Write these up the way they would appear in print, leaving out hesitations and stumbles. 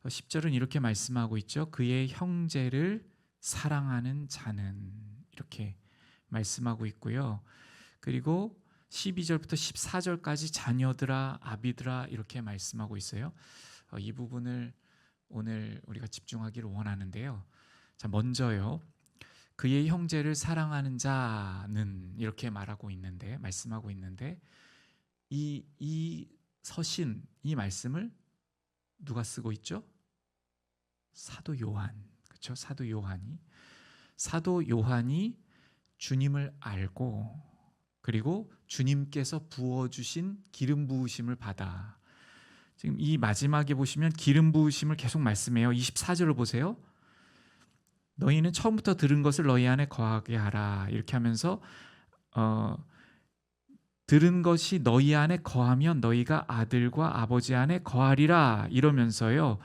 10절은 이렇게 말씀하고 있죠. 그의 형제를 사랑하는 자는, 이렇게 말씀하고 있고요. 그리고 12절부터 14절까지 자녀들아 아비들아 이렇게 말씀하고 있어요. 이 부분을 오늘 우리가 집중하기를 원하는데요. 자, 먼저요. 그의 형제를 사랑하는 자는 이렇게 말씀하고 있는데 이 서신, 이 말씀을 누가 쓰고 있죠? 사도 요한. 그렇죠? 사도 요한이 주님을 알고, 그리고 주님께서 부어 주신 기름 부으심을 받아, 지금 이 마지막에 보시면 기름 부으심을 계속 말씀해요. 24절을 보세요. 너희는 처음부터 들은 것을 너희 안에 거하게 하라. 이렇게 하면서 들은 것이 너희 안에 거하면 너희가 아들과 아버지 안에 거하리라. 이러면서요.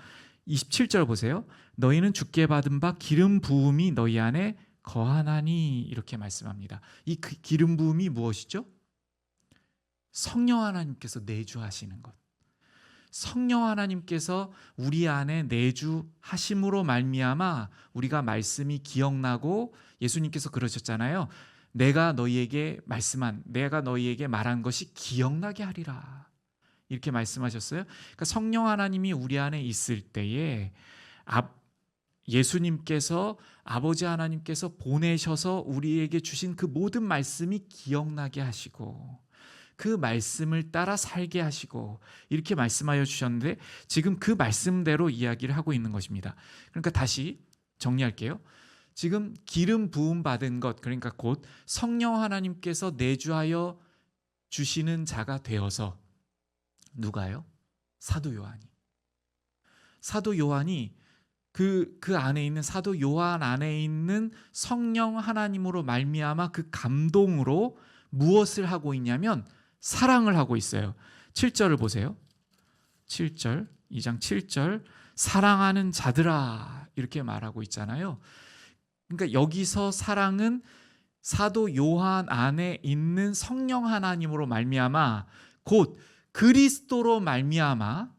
27절 보세요. 너희는 주께 받은 바 기름 부음이 너희 안에 거하나니. 이렇게 말씀합니다. 이 기름 부음이 무엇이죠? 성령 하나님께서 내주하시는 것. 성령 하나님께서 우리 안에 내주하심으로 말미암아 우리가 말씀이 기억나고, 예수님께서 그러셨잖아요. 내가 너희에게 말한 것이 기억나게 하리라. 이렇게 말씀하셨어요. 그러니까 성령 하나님이 우리 안에 있을 때에 예수님께서, 아버지 하나님께서 보내셔서 우리에게 주신 그 모든 말씀이 기억나게 하시고, 그 말씀을 따라 살게 하시고, 이렇게 말씀하여 주셨는데 지금 그 말씀대로 이야기를 하고 있는 것입니다. 그러니까 다시 정리할게요. 지금 기름 부음 받은 것, 그러니까 곧 성령 하나님께서 내주하여 주시는 자가 되어서, 누가요? 사도 요한이 그 안에 있는, 사도 요한 안에 있는 성령 하나님으로 말미암아 그 감동으로 무엇을 하고 있냐면 사랑을 하고 있어요. 7절을 보세요. 7절, 2장 7절, 사랑하는 자들아, 이렇게 말하고 있잖아요. 그러니까 여기서 사랑은 사도 요한 안에 있는 성령 하나님으로 말미암아, 곧 그리스도로 말미암아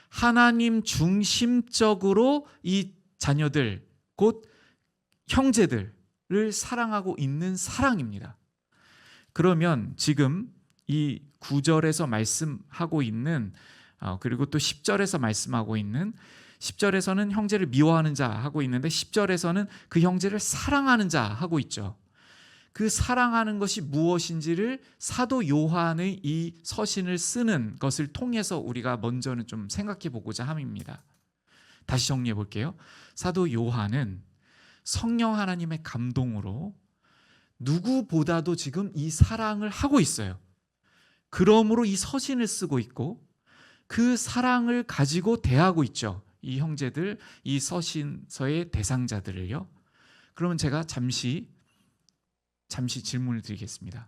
하나님 중심적으로 이 자녀들, 곧 형제들을 사랑하고 있는 사랑입니다. 그러면 지금 이 9절에서 말씀하고 있는, 그리고 또 10절에서 말씀하고 있는, 10절에서는 형제를 미워하는 자 하고 있는데 10절에서는 그 형제를 사랑하는 자 하고 있죠. 그 사랑하는 것이 무엇인지를 사도 요한의 이 서신을 쓰는 것을 통해서 우리가 먼저는 좀 생각해 보고자 함입니다. 다시 정리해 볼게요. 사도 요한은 성령 하나님의 감동으로 누구보다도 지금 이 사랑을 하고 있어요. 그러므로 이 서신을 쓰고 있고 그 사랑을 가지고 대하고 있죠. 이 형제들, 이 서신서의 대상자들을요. 그러면 제가 잠시 질문을 드리겠습니다.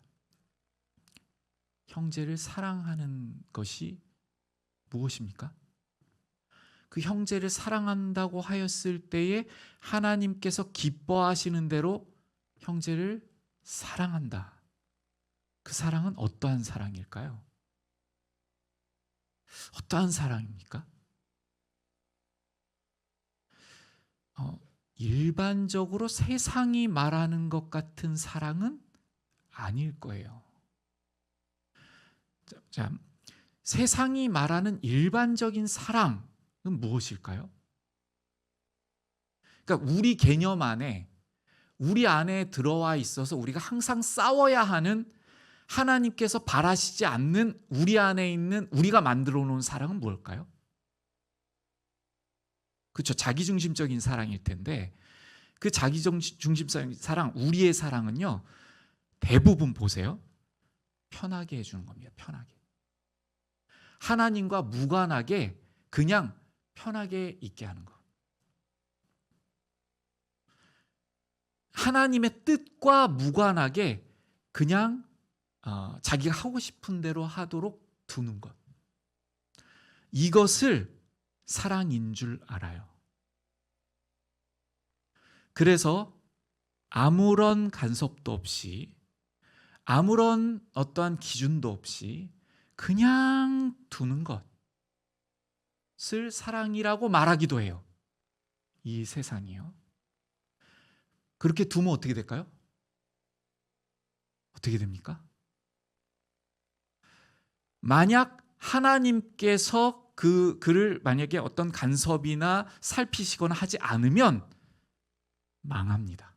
형제를 사랑하는 것이 무엇입니까? 그 형제를 사랑한다고 하였을 때에 하나님께서 기뻐하시는 대로 형제를 사랑한다. 그 사랑은 어떠한 사랑일까요? 어떠한 사랑입니까? 일반적으로 세상이 말하는 것 같은 사랑은 아닐 거예요. 자, 세상이 말하는 일반적인 사랑은 무엇일까요? 그러니까 우리 개념 안에, 우리 안에 들어와 있어서 우리가 항상 싸워야 하는, 하나님께서 바라시지 않는 우리 안에 있는, 우리가 만들어 놓은 사랑은 뭘까요? 그렇죠. 자기중심적인 사랑일 텐데, 그 자기중심적인 사랑, 우리의 사랑은요, 대부분 보세요. 편하게 해주는 겁니다. 편하게. 하나님과 무관하게 그냥 편하게 있게 하는 것. 하나님의 뜻과 무관하게 그냥 자기가 하고 싶은 대로 하도록 두는 것. 이것을 사랑인 줄 알아요. 그래서 아무런 간섭도 없이, 아무런 어떠한 기준도 없이 그냥 두는 것. 것을 사랑이라고 말하기도 해요. 이 세상이요. 그렇게 두면 어떻게 될까요? 어떻게 됩니까? 만약 하나님께서 그를 만약에 어떤 간섭이나 살피시거나 하지 않으면 망합니다.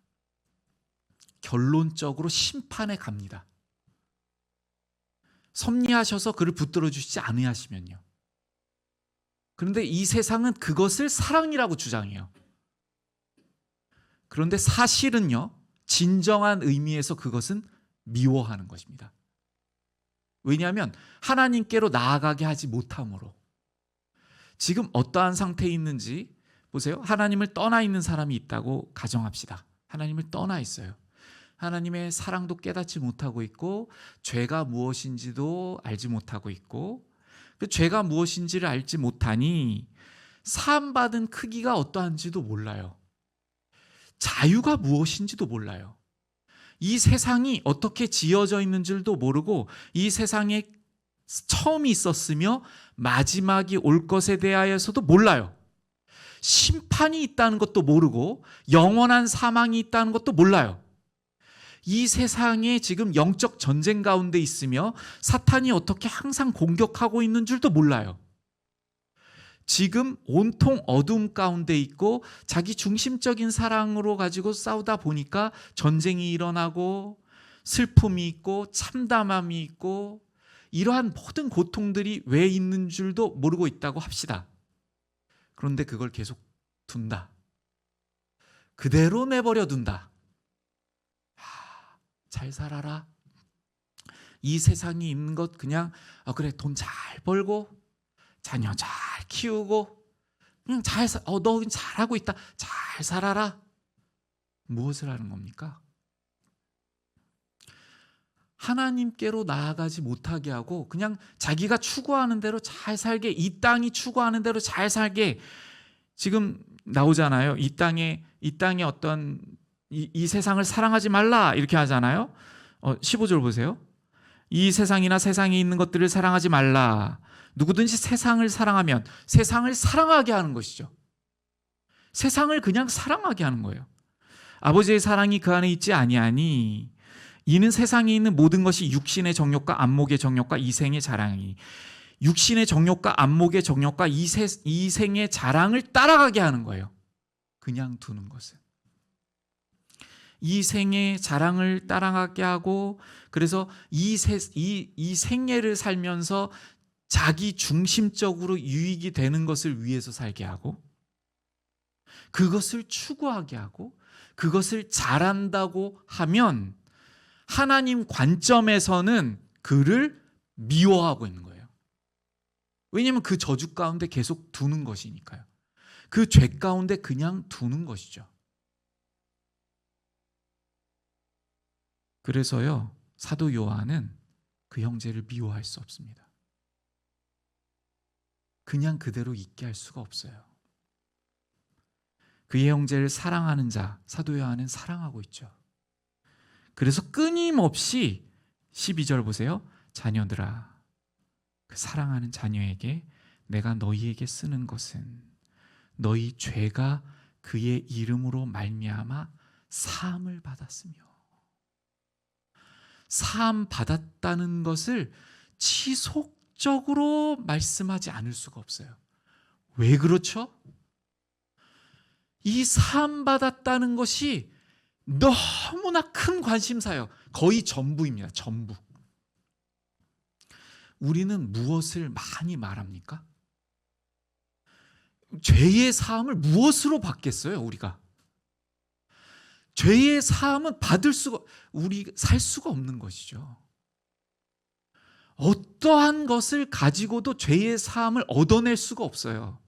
결론적으로 심판에 갑니다. 섭리하셔서 그를 붙들어 주시지 않으시면요. 그런데 이 세상은 그것을 사랑이라고 주장해요. 그런데 사실은요, 진정한 의미에서 그것은 미워하는 것입니다. 왜냐하면 하나님께로 나아가게 하지 못함으로. 지금 어떠한 상태에 있는지 보세요. 하나님을 떠나 있는 사람이 있다고 가정합시다. 하나님을 떠나 있어요. 하나님의 사랑도 깨닫지 못하고 있고 죄가 무엇인지도 알지 못하고 있고, 그 죄가 무엇인지를 알지 못하니 사함받은 크기가 어떠한지도 몰라요. 자유가 무엇인지도 몰라요. 이 세상이 어떻게 지어져 있는 줄도 모르고 이 세상에 처음이 있었으며 마지막이 올 것에 대하여서도 몰라요. 심판이 있다는 것도 모르고 영원한 사망이 있다는 것도 몰라요. 이 세상에 지금 영적 전쟁 가운데 있으며 사탄이 어떻게 항상 공격하고 있는 줄도 몰라요. 지금 온통 어둠 가운데 있고 자기 중심적인 사랑으로 가지고 싸우다 보니까 전쟁이 일어나고 슬픔이 있고 참담함이 있고 이러한 모든 고통들이 왜 있는 줄도 모르고 있다고 합시다. 그런데 그걸 계속 둔다. 그대로 내버려 둔다. 잘 살아라. 이 세상이 있는 것 그냥 그래, 돈 잘 벌고 자녀 잘 키우고 그냥 너 잘하고 있다. 잘 살아라. 무엇을 하는 겁니까? 하나님께로 나아가지 못하게 하고 그냥 자기가 추구하는 대로 잘 살게, 이 땅이 추구하는 대로 잘 살게. 지금 나오잖아요. 이 땅에 어떤 이 세상을 사랑하지 말라 이렇게 하잖아요. 15절 보세요. 이 세상이나 세상에 있는 것들을 사랑하지 말라. 누구든지 세상을 사랑하면 세상을 사랑하게 하는 것이죠. 세상을 그냥 사랑하게 하는 거예요. 아버지의 사랑이 그 안에 있지 아니하니 이는 세상에 있는 모든 것이 육신의 정욕과 안목의 정욕과 이생의 자랑이, 육신의 정욕과 안목의 정욕과 이생의 자랑을 따라가게 하는 거예요. 그냥 두는 것은. 이생의 자랑을 따라가게 하고, 그래서 이 생애를 살면서 자기 중심적으로 유익이 되는 것을 위해서 살게 하고, 그것을 추구하게 하고, 그것을 잘한다고 하면 하나님 관점에서는 그를 미워하고 있는 거예요. 왜냐하면 그 저주 가운데 계속 두는 것이니까요. 그 죄 가운데 그냥 두는 것이죠. 그래서요, 사도 요한은 그 형제를 미워할 수 없습니다. 그냥 그대로 있게 할 수가 없어요. 그의 형제를 사랑하는 자, 사도 요한은 사랑하고 있죠. 그래서 끊임없이 12절 보세요. 자녀들아, 그 사랑하는 자녀에게 내가 너희에게 쓰는 것은 너희 죄가 그의 이름으로 말미암아 사함을 받았으며, 사함 받았다는 것을 지속적으로 말씀하지 않을 수가 없어요. 왜 그렇죠? 이 사함 받았다는 것이 너무나 큰 관심사예요. 거의 전부입니다. 전부. 우리는 무엇을 많이 말합니까? 죄의 사함을 무엇으로 받겠어요, 우리가? 죄의 사함은 우리 살 수가 없는 것이죠. 어떠한 것을 가지고도 죄의 사함을 얻어낼 수가 없어요.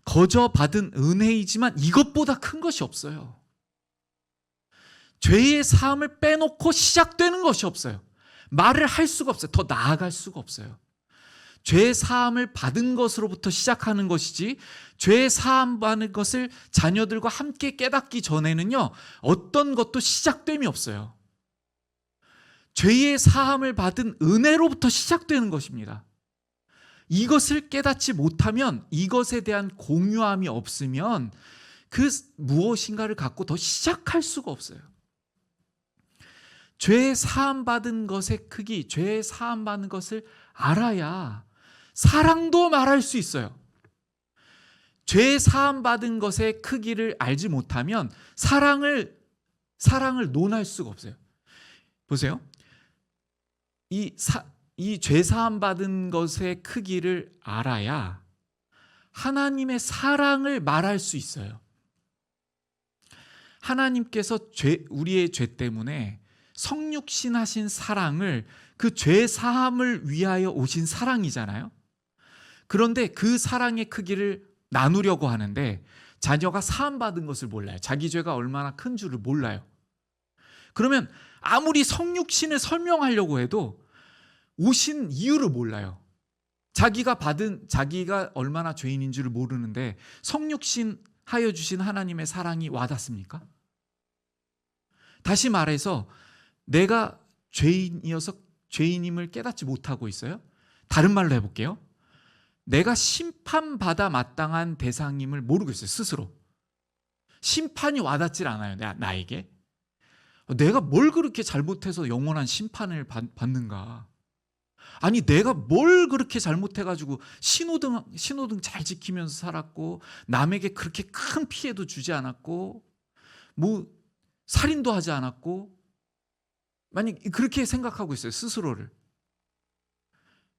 거저 받은 은혜이지만 이것보다 큰 것이 없어요. 죄의 사함을 빼놓고 시작되는 것이 없어요. 말을 할 수가 없어요. 더 나아갈 수가 없어요. 죄 사함을 받은 것으로부터 시작하는 것이지, 죄 사함 받는 것을 자녀들과 함께 깨닫기 전에는요, 어떤 것도 시작됨이 없어요. 죄의 사함을 받은 은혜로부터 시작되는 것입니다. 이것을 깨닫지 못하면, 이것에 대한 공유함이 없으면 그 무엇인가를 갖고 더 시작할 수가 없어요. 죄 사함 받은 것의 크기, 죄 사함 받은 것을 알아야 사랑도 말할 수 있어요. 죄 사함 받은 것의 크기를 알지 못하면 사랑을 논할 수가 없어요. 보세요. 이 죄 사함 받은 것의 크기를 알아야 하나님의 사랑을 말할 수 있어요. 하나님께서 우리의 죄 때문에 성육신 하신 사랑을, 그 죄 사함을 위하여 오신 사랑이잖아요. 그런데 그 사랑의 크기를 나누려고 하는데 자녀가 사함 받은 것을 몰라요. 자기 죄가 얼마나 큰 줄을 몰라요. 그러면 아무리 성육신을 설명하려고 해도 오신 이유를 몰라요. 자기가 얼마나 죄인인 줄을 모르는데 성육신 하여 주신 하나님의 사랑이 와닿습니까? 다시 말해서 내가 죄인이어서 죄인임을 깨닫지 못하고 있어요. 다른 말로 해볼게요. 내가 심판받아 마땅한 대상임을 모르고 있어요. 스스로. 심판이 와닿질 않아요. 나에게. 내가 뭘 그렇게 잘못해서 영원한 심판을 받는가. 아니, 내가 뭘 그렇게 잘못해가지고 신호등 잘 지키면서 살았고, 남에게 그렇게 큰 피해도 주지 않았고, 뭐 살인도 하지 않았고, 만약 그렇게 생각하고 있어요, 스스로를.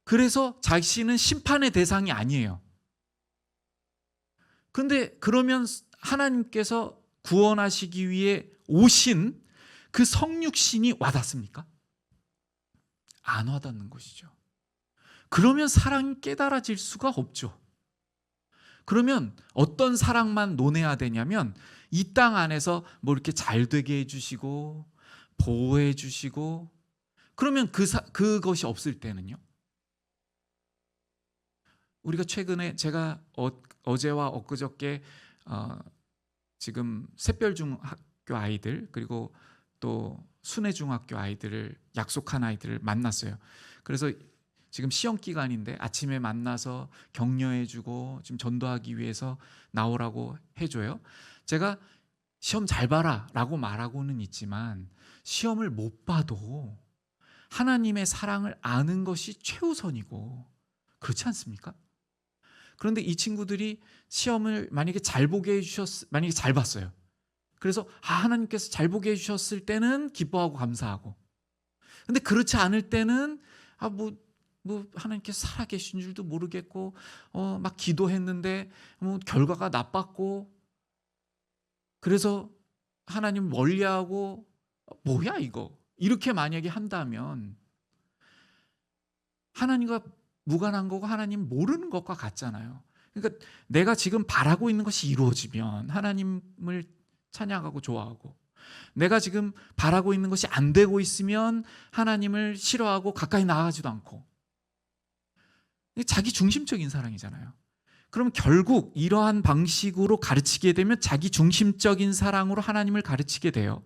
그래서 자신은 심판의 대상이 아니에요. 근데 그러면 하나님께서 구원하시기 위해 오신 그 성육신이 와닿습니까? 안 와닿는 것이죠. 그러면 사랑이 깨달아질 수가 없죠. 그러면 어떤 사랑만 논해야 되냐면, 이 땅 안에서 뭐 이렇게 잘 되게 해주시고 보호해 주시고, 그러면 그것이 없을 때는요. 우리가 최근에 제가 어제와 엊그저께 지금 샛별중학교 아이들, 그리고 또 순회중학교 아이들을, 약속한 아이들을 만났어요. 그래서 지금 시험 기간인데 아침에 만나서 격려해주고 지금 전도하기 위해서 나오라고 해줘요. 제가 시험 잘 봐라 라고 말하고는 있지만, 시험을 못 봐도 하나님의 사랑을 아는 것이 최우선이고, 그렇지 않습니까? 그런데 이 친구들이 시험을 만약에 만약에 잘 봤어요. 그래서 하나님께서 잘 보게 해주셨을 때는 기뻐하고 감사하고, 근데 그렇지 않을 때는 뭐 하나님께서 살아계신 줄도 모르겠고, 막 기도했는데 뭐 결과가 나빴고, 그래서 하나님 멀리하고, 뭐야 이거, 이렇게 만약에 한다면 하나님과 무관한 거고 하나님 모르는 것과 같잖아요. 그러니까 내가 지금 바라고 있는 것이 이루어지면 하나님을 찬양하고 좋아하고, 내가 지금 바라고 있는 것이 안 되고 있으면 하나님을 싫어하고 가까이 나가지도 않고, 자기 중심적인 사랑이잖아요. 그럼 결국 이러한 방식으로 가르치게 되면 자기 중심적인 사랑으로 하나님을 가르치게 돼요.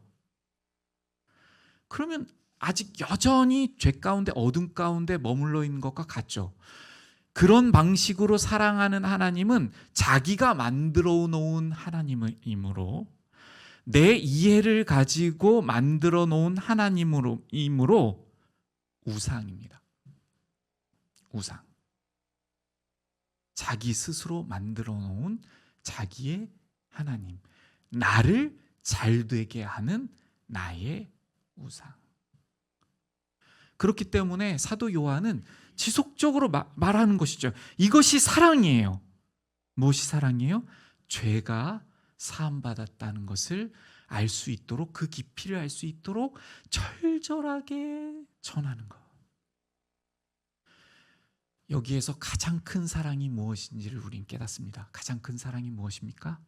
그러면 아직 여전히 죄 가운데, 어둠 가운데 머물러 있는 것과 같죠. 그런 방식으로 사랑하는 하나님은 자기가 만들어 놓은 하나님이므로, 내 이해를 가지고 만들어 놓은 하나님이므로 우상입니다. 우상. 자기 스스로 만들어 놓은 자기의 하나님, 나를 잘되게 하는 나의 우상. 그렇기 때문에 사도 요한은 지속적으로 말하는 것이죠. 이것이 사랑이에요. 무엇이 사랑이에요? 죄가 사함받았다는 것을 알 수 있도록, 그 깊이를 알 수 있도록 철저하게 전하는 것. 여기에서 가장 큰 사랑이 무엇인지를 우린 깨닫습니다. 가장 큰 사랑이 무엇입니까?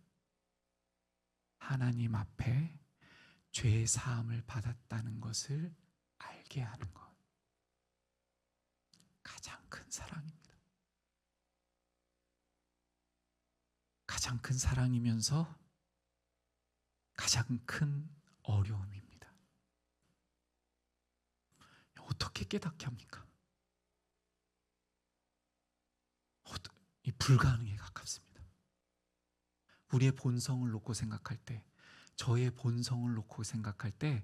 하나님 앞에 죄 사함을 받았다는 것을 알게 하는 것. 가장 큰 사랑입니다. 가장 큰 사랑이면서 가장 큰 어려움입니다. 어떻게 깨닫게 합니까? 이 불가능에 가깝습니다. 우리의 본성을 놓고 생각할 때, 저의 본성을 놓고 생각할 때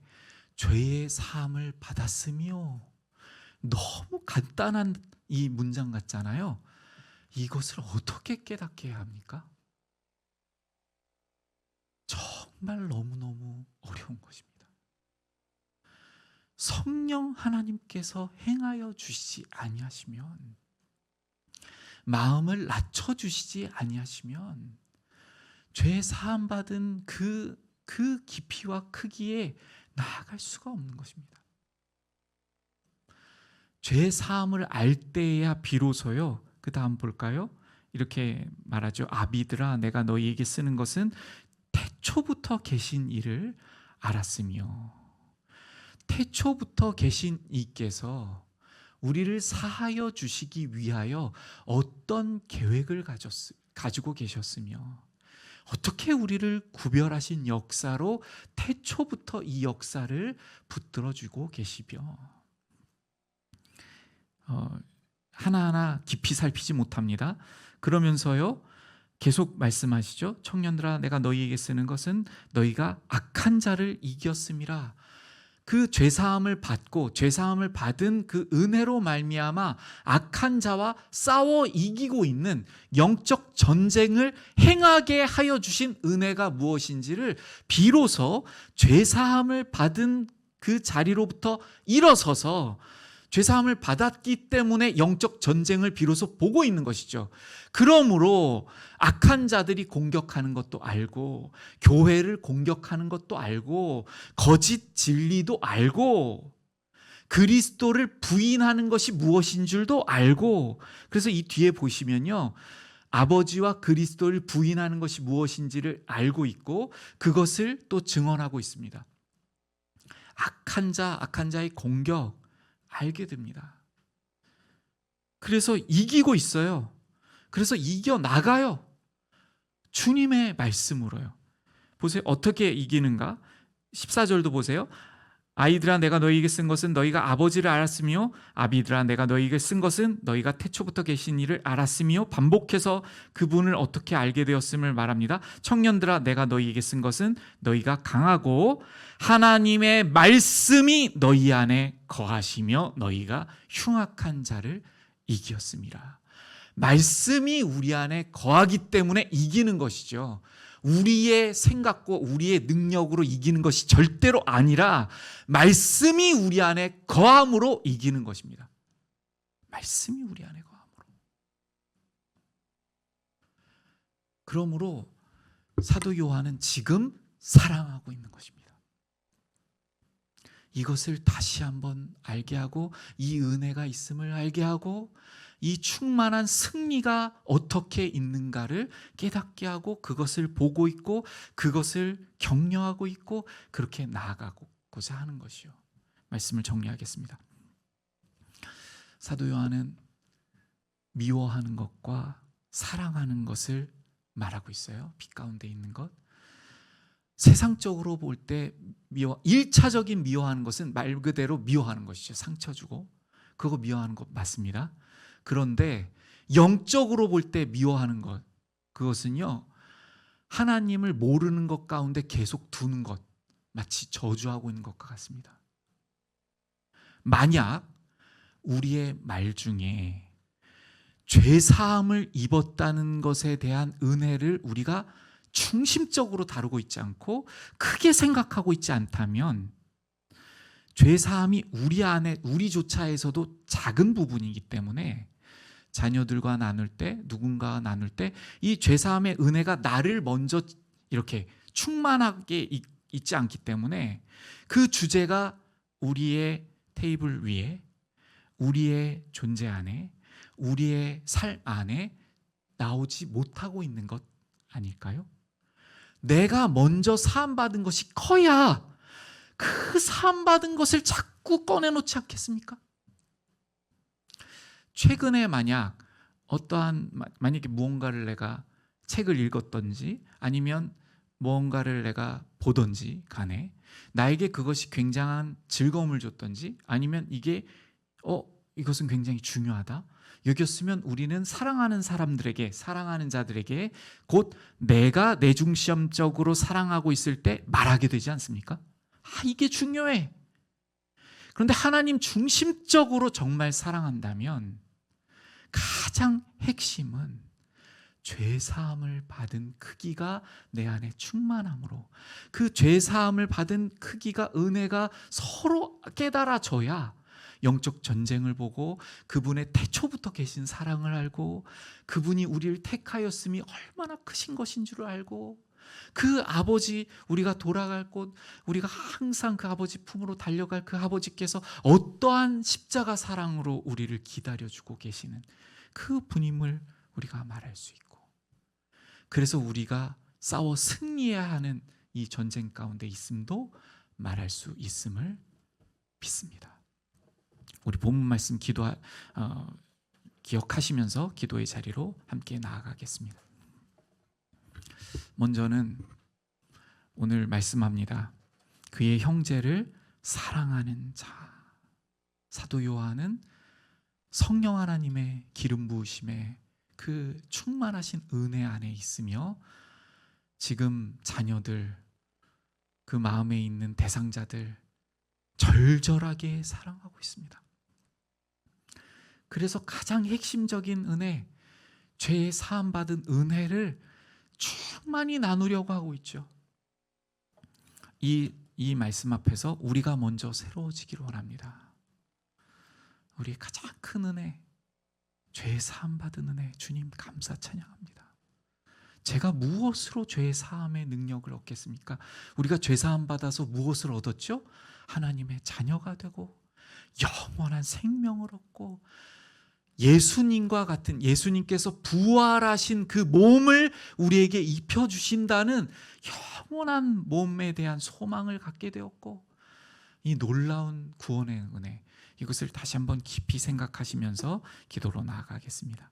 죄의 사함을 받았으며, 너무 간단한 이 문장 같잖아요. 이것을 어떻게 깨닫게 해야 합니까? 정말 너무너무 어려운 것입니다. 성령 하나님께서 행하여 주시지 아니하시면, 마음을 낮춰 주시지 아니하시면 죄 사함 받은 그 깊이와 크기에 나아갈 수가 없는 것입니다. 죄 사함을 알 때야 비로소요. 그 다음 볼까요? 이렇게 말하죠. 아비들아, 내가 너희에게 쓰는 것은 태초부터 계신 이를 알았으며. 태초부터 계신 이께서 우리를 사하여 주시기 위하여 어떤 계획을 가지고 계셨으며, 어떻게 우리를 구별하신 역사로 태초부터 이 역사를 붙들어주고 계시며, 하나하나 깊이 살피지 못합니다. 그러면서요 계속 말씀하시죠. 청년들아, 내가 너희에게 쓰는 것은 너희가 악한 자를 이겼음이라. 그 죄사함을 받고 죄사함을 받은 그 은혜로 말미암아 악한 자와 싸워 이기고 있는 영적 전쟁을 행하게 하여 주신 은혜가 무엇인지를 비로소 죄사함을 받은 그 자리로부터 일어서서 죄사함을 받았기 때문에 영적 전쟁을 비로소 보고 있는 것이죠. 그러므로 악한 자들이 공격하는 것도 알고, 교회를 공격하는 것도 알고, 거짓 진리도 알고, 그리스도를 부인하는 것이 무엇인 줄도 알고, 그래서 이 뒤에 보시면요, 아버지와 그리스도를 부인하는 것이 무엇인지를 알고 있고, 그것을 또 증언하고 있습니다. 악한 자의 공격 알게 됩니다. 그래서 이기고 있어요. 그래서 이겨나가요. 주님의 말씀으로요. 보세요. 어떻게 이기는가? 14절도 보세요. 아이들아, 내가 너희에게 쓴 것은 너희가 아버지를 알았으며, 아비들아, 내가 너희에게 쓴 것은 너희가 태초부터 계신 이를 알았으며, 반복해서 그분을 어떻게 알게 되었음을 말합니다. 청년들아, 내가 너희에게 쓴 것은 너희가 강하고 하나님의 말씀이 너희 안에 거하시며 너희가 흉악한 자를 이겼음이라. 말씀이 우리 안에 거하기 때문에 이기는 것이죠. 우리의 생각과 우리의 능력으로 이기는 것이 절대로 아니라 말씀이 우리 안에 거함으로 이기는 것입니다. 말씀이 우리 안에 거함으로. 그러므로 사도 요한은 지금 사랑하고 있는 것입니다. 이것을 다시 한번 알게 하고, 이 은혜가 있음을 알게 하고, 이 충만한 승리가 어떻게 있는가를 깨닫게 하고, 그것을 보고 있고, 그것을 격려하고 있고, 그렇게 나아가고자 하는 것이요. 말씀을 정리하겠습니다. 사도 요한은 미워하는 것과 사랑하는 것을 말하고 있어요. 빛 가운데 있는 것. 세상적으로 볼 때 1차적인 미워하는 것은 말 그대로 미워하는 것이죠. 상처 주고. 그거 미워하는 것 맞습니다. 그런데 영적으로 볼 때 미워하는 것, 그것은요, 하나님을 모르는 것 가운데 계속 두는 것, 마치 저주하고 있는 것과 같습니다. 만약 우리의 말 중에 죄사함을 입었다는 것에 대한 은혜를 우리가 중심적으로 다루고 있지 않고 크게 생각하고 있지 않다면, 죄사함이 우리 안에, 우리조차에서도 작은 부분이기 때문에 자녀들과 나눌 때, 누군가와 나눌 때 이 죄사함의 은혜가 나를 먼저 이렇게 충만하게 있지 않기 때문에 그 주제가 우리의 테이블 위에, 우리의 존재 안에, 우리의 삶 안에 나오지 못하고 있는 것 아닐까요? 내가 먼저 사함받은 것이 커야 그 사함받은 것을 자꾸 꺼내놓지 않겠습니까? 최근에 만약에 무언가를 내가 책을 읽었던지 아니면 무언가를 내가 보던지 간에 나에게 그것이 굉장한 즐거움을 줬던지, 아니면 이것은 굉장히 중요하다, 여겼으면 우리는 사랑하는 사람들에게, 사랑하는 자들에게 곧 내가 내 중심적으로 사랑하고 있을 때 말하게 되지 않습니까? 이게 중요해. 그런데 하나님 중심적으로 정말 사랑한다면 가장 핵심은 죄사함을 받은 크기가 내 안에 충만함으로, 그 죄사함을 받은 크기가, 은혜가 서로 깨달아져야 영적 전쟁을 보고 그분의 태초부터 계신 사랑을 알고 그분이 우리를 택하였음이 얼마나 크신 것인 줄 알고 그 아버지, 우리가 돌아갈 곳, 우리가 항상 그 아버지 품으로 달려갈 그 아버지께서 어떠한 십자가 사랑으로 우리를 기다려주고 계시는 그 분임을 우리가 말할 수 있고, 그래서 우리가 싸워 승리해야 하는 이 전쟁 가운데 있음도 말할 수 있음을 믿습니다. 우리 본문 말씀 기억하시면서 기도의 자리로 함께 나아가겠습니다. 먼저는 오늘 말씀합니다. 그의 형제를 사랑하는 자. 사도 요한은 성령 하나님의 기름 부으심에 그 충만하신 은혜 안에 있으며 지금 자녀들, 그 마음에 있는 대상자들 절절하게 사랑하고 있습니다. 그래서 가장 핵심적인 은혜, 죄의 사함받은 은혜를 충만히 나누려고 하고 있죠. 이 말씀 앞에서 우리가 먼저 새로워지기를 원합니다. 우리의 가장 큰 은혜, 죄의 사함받은 은혜, 주님 감사 찬양합니다. 제가 무엇으로 죄의 사함의 능력을 얻겠습니까? 우리가 죄 사함 받아서 무엇을 얻었죠? 하나님의 자녀가 되고 영원한 생명을 얻고 예수님과 같은, 예수님께서 부활하신 그 몸을 우리에게 입혀주신다는 영원한 몸에 대한 소망을 갖게 되었고, 이 놀라운 구원의 은혜, 이것을 다시 한번 깊이 생각하시면서 기도로 나아가겠습니다.